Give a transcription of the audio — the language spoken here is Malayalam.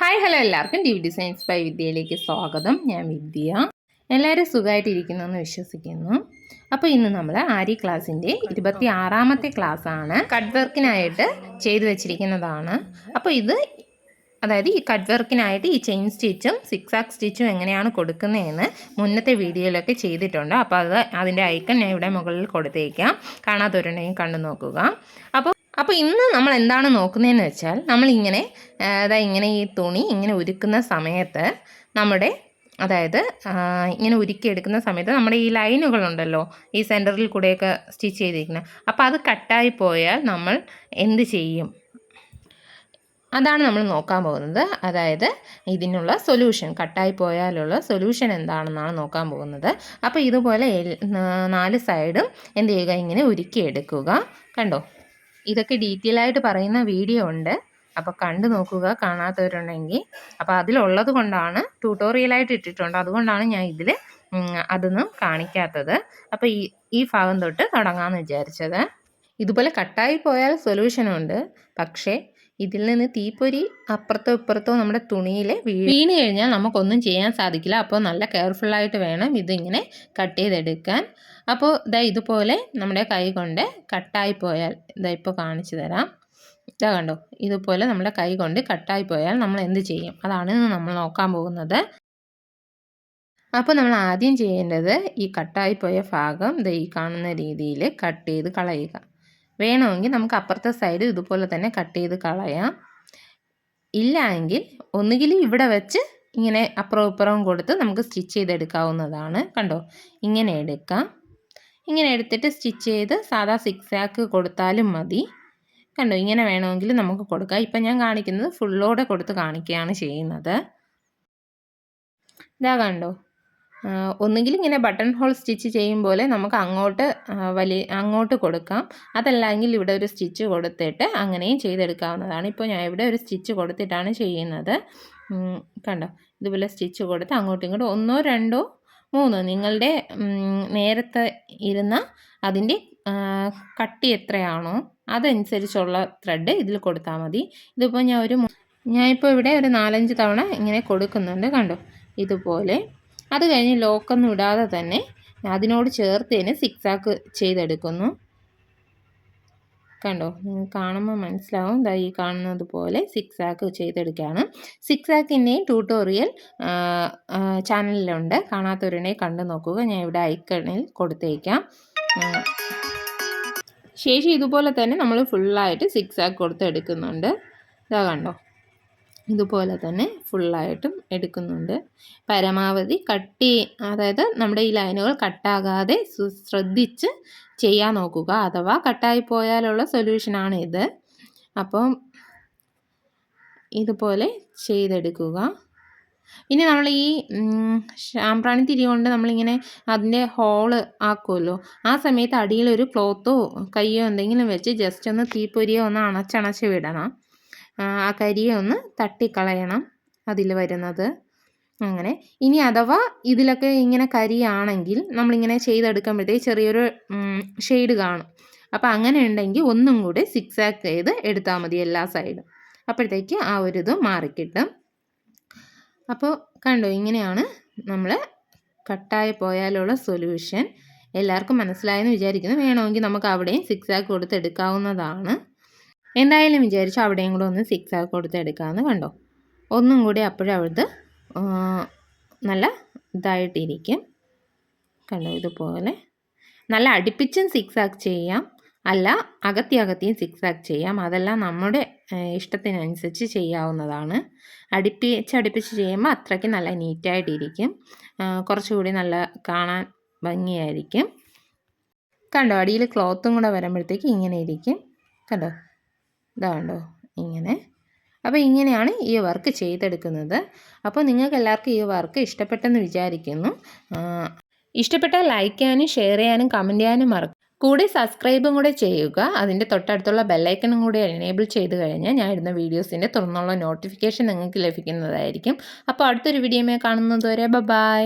ഹായ് ഹലോ എല്ലാവർക്കും ഡി ഡിസൈൻസ് ബൈ വിദ്യയിലേക്ക് സ്വാഗതം. ഞാൻ വിദ്യ. എല്ലാവരും സുഖമായിട്ടിരിക്കുന്നു എന്ന് വിശ്വസിക്കുന്നു. അപ്പോൾ ഇന്ന് നമ്മൾ ആരി ക്ലാസ്സിൻ്റെ 26ാമത്തെ ക്ലാസ്സാണ്. കട്ട് വർക്കിനായിട്ട് ചെയ്തു വെച്ചിരിക്കുന്നതാണ്. അപ്പോൾ അതായത് ഈ കട്ട് വർക്കിനായിട്ട് ഈ ചെയിൻ സ്റ്റിച്ചും സിക്സാക്ക് സ്റ്റിച്ചും എങ്ങനെയാണ് കൊടുക്കുന്നതെന്ന് മുന്നത്തെ വീഡിയോയിലൊക്കെ ചെയ്തിട്ടുണ്ട്. അപ്പോൾ അതിൻ്റെ ഐക്കൺ ഞാൻ ഇവിടെ മുകളിൽ കൊടുത്തേക്കാം. കാണാത്തവരുണ്ടെങ്കിൽ കണ്ടു നോക്കുക. അപ്പോൾ ഇന്ന് നമ്മൾ എന്താണ് നോക്കുന്നതെന്ന് വെച്ചാൽ, നമ്മളിങ്ങനെ ഇങ്ങനെ ഈ തുണി ഇങ്ങനെ ഉരുക്കുന്ന സമയത്ത് ഇങ്ങനെ ഉരുക്കിയെടുക്കുന്ന സമയത്ത് നമ്മുടെ ഈ ലൈനുകളുണ്ടല്ലോ, ഈ സെൻറ്ററിൽ കൂടെയൊക്കെ സ്റ്റിച്ച് ചെയ്തിരിക്കുന്നത്, അപ്പോൾ അത് കട്ടായി പോയാൽ നമ്മൾ എന്ത് ചെയ്യും, അതാണ് നമ്മൾ നോക്കാൻ പോകുന്നത്. അതായത് ഇതിനുള്ള സൊല്യൂഷൻ, കട്ടായി പോയാലുള്ള സൊല്യൂഷൻ എന്താണെന്നാണ് നോക്കാൻ പോകുന്നത്. അപ്പോൾ ഇതുപോലെ 4 സൈഡും എന്ത് ചെയ്യുക, ഇങ്ങനെ ഉരുക്കിയെടുക്കുക. കണ്ടോ, ഇതൊക്കെ ഡീറ്റെയിൽ ആയിട്ട് പറയുന്ന വീഡിയോ ഉണ്ട്. അപ്പോൾ കണ്ടു നോക്കുക കാണാത്തവരുണ്ടെങ്കിൽ. അപ്പോൾ അതിലുള്ളത് കൊണ്ടാണ്, ട്യൂട്ടോറിയലായിട്ട് ഇട്ടിട്ടുണ്ട്, അതുകൊണ്ടാണ് ഞാൻ ഇതിൽ അതൊന്നും കാണിക്കാത്തത്. അപ്പോൾ ഈ ഭാഗം തൊട്ട് തുടങ്ങാമെന്ന് വിചാരിച്ചത്. ഇതുപോലെ കട്ടായി പോയാൽ സൊല്യൂഷനുണ്ട്, പക്ഷേ ഇതിൽ നിന്ന് തീപ്പൊരി അപ്പുറത്തോ ഇപ്പുറത്തോ നമ്മുടെ തുണിയിൽ വീണ് കഴിഞ്ഞാൽ നമുക്കൊന്നും ചെയ്യാൻ സാധിക്കില്ല. അപ്പോൾ നല്ല കെയർഫുള്ളായിട്ട് വേണം ഇതിങ്ങനെ കട്ട് ചെയ്തെടുക്കാൻ. അപ്പോൾ ഇതുപോലെ നമ്മുടെ കൈ കൊണ്ട് കട്ടായി പോയാൽ, ഇപ്പോൾ കാണിച്ചു തരാം. കണ്ടോ, ഇതുപോലെ നമ്മുടെ കൈ കൊണ്ട് കട്ടായി പോയാൽ നമ്മൾ എന്ത് ചെയ്യും, അതാണ് നമ്മൾ നോക്കാൻ പോകുന്നത്. അപ്പോൾ നമ്മൾ ആദ്യം ചെയ്യേണ്ടത് ഈ കട്ടായി പോയ ഭാഗം ഈ കാണുന്ന രീതിയിൽ കട്ട് ചെയ്ത് കളയുക. വേണമെങ്കിൽ നമുക്ക് അപ്പുറത്തെ സൈഡ് ഇതുപോലെ തന്നെ കട്ട് ചെയ്ത് കളയാം. ഇല്ല എങ്കിൽ ഒന്നുകിൽ ഇവിടെ വെച്ച് ഇങ്ങനെ അപ്പുറവും ഇപ്പുറവും കൊടുത്ത് നമുക്ക് സ്റ്റിച്ച് ചെയ്തെടുക്കാവുന്നതാണ്. കണ്ടോ, ഇങ്ങനെ എടുക്കാം. ഇങ്ങനെ എടുത്തിട്ട് സ്റ്റിച്ച് ചെയ്ത് സാധാ സിക്സാക്ക് കൊടുത്താലും മതി. കണ്ടോ, ഇങ്ങനെ വേണമെങ്കിൽ നമുക്ക് കൊടുക്കാം. ഇപ്പം ഞാൻ കാണിക്കുന്നത് ഫുള്ളോടെ കൊടുത്ത് കാണിക്കുകയാണ് ചെയ്യുന്നത്. കണ്ടോ, ഒന്നുകിൽ ഇങ്ങനെ ബട്ടൺ ഹോൾ സ്റ്റിച്ച് ചെയ്യും പോലെ നമുക്ക് അങ്ങോട്ട് കൊടുക്കാം. അതല്ലെങ്കിൽ ഇവിടെ ഒരു സ്റ്റിച്ച് കൊടുത്തിട്ട് അങ്ങനെയും ചെയ്തെടുക്കാവുന്നതാണ്. ഇപ്പോൾ ഞാൻ ഇവിടെ ഒരു സ്റ്റിച്ച് കൊടുത്തിട്ടാണ് ചെയ്യുന്നത്. കണ്ടോ, ഇതുപോലെ സ്റ്റിച്ച് കൊടുത്ത് അങ്ങോട്ടും ഇങ്ങോട്ടും 1, 2, 3 നിങ്ങളുടെ നേരത്തെ ഇരുന്ന അതിൻ്റെ കട്ടി എത്രയാണോ അതനുസരിച്ചുള്ള ത്രെഡ് ഇതിൽ കൊടുത്താൽ മതി. ഇതിപ്പോൾ ഞാനിപ്പോൾ ഇവിടെ ഒരു 4-5 തവണ ഇങ്ങനെ കൊടുക്കുന്നുണ്ട്. കണ്ടോ, ഇതുപോലെ. അത് കഴിഞ്ഞ് ലോക്കൊന്നും ഇടാതെ തന്നെ അതിനോട് ചേർത്ത് തന്നെ സിക്സാക്ക് ചെയ്തെടുക്കുന്നു. കണ്ടോ, നിങ്ങൾക്ക് കാണുമ്പോൾ മനസ്സിലാവും. ഈ കാണുന്നത് പോലെ സിക്സാക്ക് ചെയ്തെടുക്കുകയാണ്. സിക്സാക്കിൻ്റെയും ട്യൂട്ടോറിയൽ ചാനലിലുണ്ട്, കാണാത്തവരുണ്ടെങ്കിൽ കണ്ടു നോക്കുക. ഞാൻ ഇവിടെ ഐക്കണിൽ കൊടുത്തേക്കാം. ശേഷം ഇതുപോലെ തന്നെ നമ്മൾ ഫുള്ളായിട്ട് സിക്സാക്ക് കൊടുത്ത് എടുക്കുന്നുണ്ട്. കണ്ടോ, ഇതുപോലെ തന്നെ ഫുള്ളായിട്ടും എടുക്കുന്നുണ്ട്. പരമാവധി അതായത് നമ്മുടെ ഈ ലൈനുകൾ കട്ടാകാതെ ശ്രദ്ധിച്ച് ചെയ്യാൻ നോക്കുക. അഥവാ കട്ടായി പോയാലുള്ള സൊല്യൂഷനാണ് ഇത്. അപ്പം ഇതുപോലെ ചെയ്തെടുക്കുക. ഇനി നമ്മൾ ഈ ശാമ്പ്രാണി തിരി കൊണ്ട് നമ്മളിങ്ങനെ അതിൻ്റെ ഹോള് ആക്കുമല്ലോ, ആ സമയത്ത് അടിയിലൊരു ക്ലോത്തോ കയ്യോ എന്തെങ്കിലും വെച്ച് ജസ്റ്റ് ഒന്ന് തീപ്പൊരിയോ ഒന്ന് അണച്ചണച്ച് വിടണം. ആ കരിയെ ഒന്ന് തട്ടിക്കളയണം അതിൽ വരുന്നത്. അങ്ങനെ ഇനി അഥവാ ഇതിലൊക്കെ ഇങ്ങനെ കരിയാണെങ്കിൽ നമ്മളിങ്ങനെ ചെയ്തെടുക്കുമ്പോഴത്തേക്ക് ചെറിയൊരു ഷെയ്ഡ് കാണും. അപ്പോൾ അങ്ങനെ ഉണ്ടെങ്കിൽ ഒന്നും കൂടി സിക്സാക്ക് ചെയ്ത് എടുത്താൽ മതി എല്ലാ സൈഡും. അപ്പോഴത്തേക്ക് ആ ഒരു ഇത് മാറിക്കിട്ടും. അപ്പോൾ കണ്ടോ, ഇങ്ങനെയാണ് നമ്മൾ കട്ടായി പോയാലുള്ള സൊല്യൂഷൻ. എല്ലാവർക്കും മനസ്സിലായെന്ന് വിചാരിക്കുന്നു. വേണമെങ്കിൽ നമുക്ക് അവിടെയും സിക്സാക്ക് കൊടുത്ത് എടുക്കാവുന്നതാണ്. എന്തായാലും വിചാരിച്ചു അവിടെയും കൂടെ ഒന്ന് സിക്സാക്ക് കൊടുത്ത് എടുക്കാമെന്ന്. കണ്ടോ, ഒന്നും കൂടി അപ്പോഴത് നല്ല ഇതായിട്ടിരിക്കും. കണ്ടോ, ഇതുപോലെ നല്ല അടുപ്പിച്ചും സിക്സാക്ക് ചെയ്യാം, അല്ല അകത്തിയും സിക്സാക്ക് ചെയ്യാം. അതെല്ലാം നമ്മുടെ ഇഷ്ടത്തിനനുസരിച്ച് ചെയ്യാവുന്നതാണ്. അടുപ്പിച്ച് ചെയ്യുമ്പോൾ അത്രയ്ക്ക് നല്ല നീറ്റായിട്ടിരിക്കും, കുറച്ചുകൂടി നല്ല കാണാൻ ഭംഗിയായിരിക്കും. കണ്ടോ, അടിയിൽ ക്ലോത്തും കൂടെ വരുമ്പോഴത്തേക്ക് ഇങ്ങനെ ഇരിക്കും. കണ്ടോ, കണ്ടോ, ഇങ്ങനെ. അപ്പോൾ ഇങ്ങനെയാണ് ഈ വർക്ക് ചെയ്തെടുക്കുന്നത്. അപ്പോൾ നിങ്ങൾക്ക് എല്ലാവർക്കും ഈ വർക്ക് ഇഷ്ടപ്പെട്ടെന്ന് വിചാരിക്കുന്നു. ഇഷ്ടപ്പെട്ടാൽ ലൈക്ക് ചെയ്യാനും ഷെയർ ചെയ്യാനും കമൻറ്റ് ചെയ്യാനും കൂടെ സബ്സ്ക്രൈബും കൂടെ ചെയ്യുക. അതിൻ്റെ തൊട്ടടുത്തുള്ള ബെല്ലൈക്കണും കൂടി എനേബിൾ ചെയ്ത് കഴിഞ്ഞാൽ ഞാൻ ഇടുന്ന വീഡിയോസിൻ്റെ തുടർന്നുള്ള നോട്ടിഫിക്കേഷൻ നിങ്ങൾക്ക് ലഭിക്കുന്നതായിരിക്കും. അപ്പോൾ അടുത്തൊരു വീഡിയോയിൽ കാണുന്നത് വരെ ബൈ.